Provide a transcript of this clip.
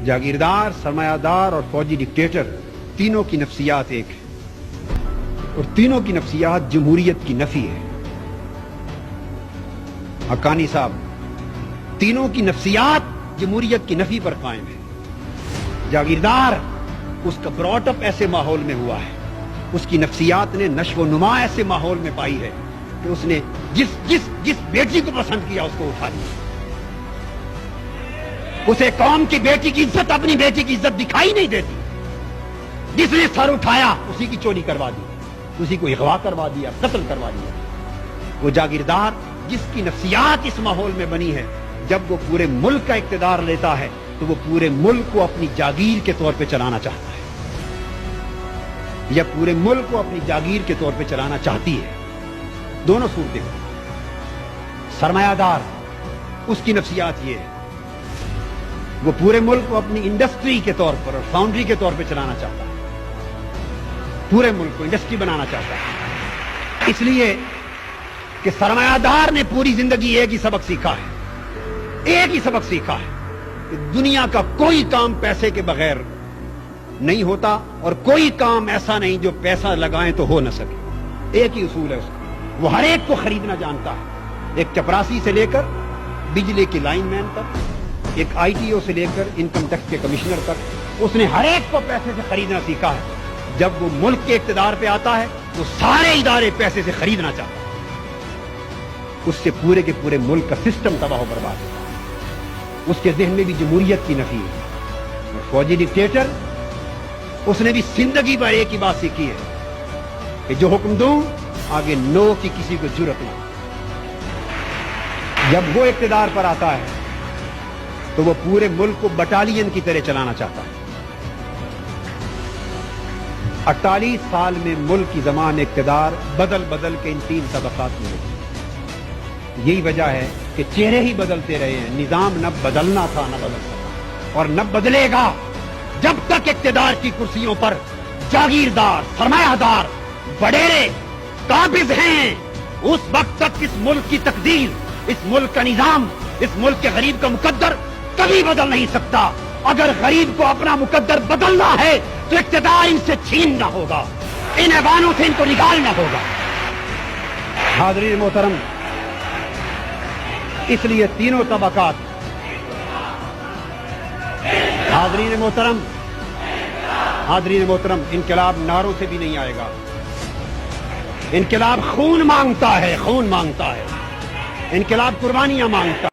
جاگیردار، سرمایہ دار اور فوجی ڈکٹیٹر تینوں کی نفسیات ایک ہے، اور تینوں کی نفسیات جمہوریت کی نفی ہے۔ حقانی صاحب، تینوں کی نفسیات جمہوریت کی نفی پر قائم ہے۔ جاگیردار، اس کا براٹ اپ ایسے ماحول میں ہوا ہے، اس کی نفسیات نے نشو و نما ایسے ماحول میں پائی ہے کہ اس نے جس بیٹی کو پسند کیا اس کو اٹھا لیا۔ اسے قوم کی بیٹی کی عزت اپنی بیٹی کی عزت دکھائی نہیں دیتی۔ جس نے سر اٹھایا اسی کی چوری کروا دی، اسی کو اغوا کروا دیا، قتل کروا دیا۔ وہ جاگیردار جس کی نفسیات اس ماحول میں بنی ہے، جب وہ پورے ملک کا اقتدار لیتا ہے تو وہ پورے ملک کو اپنی جاگیر کے طور پہ چلانا چاہتا ہے، یا پورے ملک کو اپنی جاگیر کے طور پہ چلانا چاہتی ہے۔ دونوں صورتیں۔ سرمایہ دار، اس کی نفسیات یہ ہے، وہ پورے ملک کو اپنی انڈسٹری کے طور پر اور فاؤنڈری کے طور پہ چلانا چاہتا ہے، پورے ملک کو انڈسٹری بنانا چاہتا ہے۔ اس لیے کہ سرمایہ دار نے پوری زندگی ایک ہی سبق سیکھا ہے، ایک ہی سبق سیکھا ہے کہ دنیا کا کوئی کام پیسے کے بغیر نہیں ہوتا، اور کوئی کام ایسا نہیں جو پیسہ لگائیں تو ہو نہ سکے۔ ایک ہی اصول ہے اس کا، وہ ہر ایک کو خریدنا جانتا ہے، ایک چپراسی سے لے کر بجلی کی لائن مین تک، ایک آئی ٹی او سے لے کر انکم ٹیکس کے کمشنر تک، اس نے ہر ایک کو پیسے سے خریدنا سیکھا ہے۔ جب وہ ملک کے اقتدار پہ آتا ہے تو سارے ادارے پیسے سے خریدنا چاہتا ہے، اس سے پورے کے پورے ملک کا سسٹم تباہ و برباد ہوتا ہے۔ اس کے ذہن میں بھی جمہوریت کی نفی ہے۔ اور فوجی ڈکٹیٹر، اس نے بھی زندگی پر ایک ہی بات سیکھی ہے کہ جو حکم دوں آگے نو کی کسی کو جرأت نہ۔ جب وہ اقتدار پر آتا ہے تو وہ پورے ملک کو بٹالین کی طرح چلانا چاہتا ہے۔ 48 سال میں ملک کی زمان اقتدار بدل بدل کے ان 3 طبقات میں رہی۔ یہی وجہ ہے کہ چہرے ہی بدلتے رہے ہیں، نظام نہ بدلنا تھا نہ بدل سکا، اور نہ بدلے گا جب تک اقتدار کی کرسیوں پر جاگیردار، سرمایہ دار، وڈیرے قابض ہیں۔ اس وقت تک اس ملک کی تقدیر، اس ملک کا نظام، اس ملک کے غریب کا مقدر کبھی بدل نہیں سکتا۔ اگر غریب کو اپنا مقدر بدلنا ہے تو اقتدار ان سے چھیننا ہوگا، ان ایوانوں سے ان کو نکالنا ہوگا۔ حاضرین محترم، اس لیے تینوں طبقات، حاضرین محترم، انقلاب نعروں سے بھی نہیں آئے گا۔ انقلاب خون مانگتا ہے، خون مانگتا ہے، انقلاب قربانیاں مانگتا ہے۔